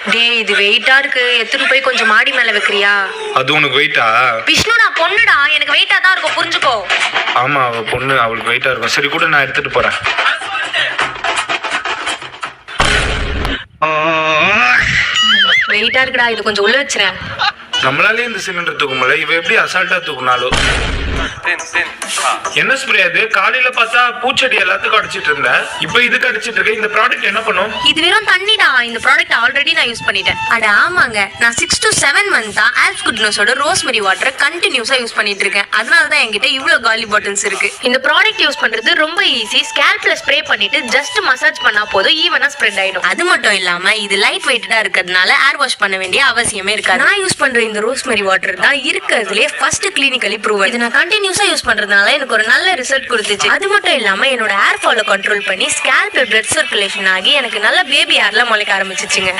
டேய் இது வெயிட்டா இருக்கு, எடுத்துட்டு போய் கொஞ்சம் மாடி மேல வைக்கிறியா? அது உனக்கு வெயிட்டா? விஷ்ணு நான் பொண்ணுடா, எனக்கு வெயிட்டா தான் இருக்கும், புரிஞ்சுக்கோ. ஆமா அவ பொண்ணு, அவளுக்கு வெயிட்டா இருக்கும். சரி கூட நான் எடுத்துட்டு போறேன். வெயிட்டா இருக்குடா, இது கொஞ்சம் உள்ள வச்சிரேன். நம்மளாலே இந்த சிலிண்டர் தூக்க முடியல, இவ எப்படி அசால்ட்டா தூக்குனாலும். என்ன ஸ்ப்ரே அது? காலையில பார்த்தா பூச்செடி எல்லாத்துக்கும் அடிச்சிட்டு இருந்தேன், இப்போ இதுக்கு அடிச்சிட்டு இருக்க. இந்த ப்ராடக்ட் என்ன பண்ணும்? இது வெறும் தண்ணிடா. இந்த ப்ராடக்ட் ஆல்ரெடி நான் யூஸ் பண்ணிட்டேன். அட ஆமாங்க, நான் 6 to 7 மந்த்தா ஆல்ப்ஸ் குட்னஸோட ரோஸ்மெரி வாட்டரை கண்டினியூஸா யூஸ் பண்ணிட்டு இருக்கேன். அதனால தான் என்கிட்ட இவ்வளவு காலி பாட்டில்ஸ் இருக்கு. இந்த ப்ராடக்ட் யூஸ் பண்றது ரொம்ப ஈஸி. ஸ்கேல்ப்ல ஸ்ப்ரே பண்ணிட்டு ஜஸ்ட் மசாஜ் பண்ணா போதும், ஈவனா ஸ்ப்ரெட் ஆயிடும். அது மட்டும் இல்லாம இது லைட் வெயிட்டடா இருக்கிறதுனால ஏர் வாஷ் பண்ண வேண்டிய அவசியமே இருக்காது. நான் யூஸ் பண்ற இந்த ரோஸ்மெரி வாட்டர் தான் இருக்கிறதுலே ஃபர்ஸ்ட் கிளினிக்கலி ப்ரூவன். இதை நான் கண்டினியூஸா யூஸ் பண்றதுனால எனக்கு ஒரு நல்ல ரிசல்ட் கொடுத்துச்சு. அது மட்டும் இல்லாம என்னோட ஏர் ஃபாலோ கண்ட்ரோல் பண்ணி ஸ்கேல்ப் பிளட் சர்க்குலேஷன் ஆகி எனக்கு நல்ல பேபி ஹேர்ல முளைக்க ஆரம்பிச்சிச்சுங்க.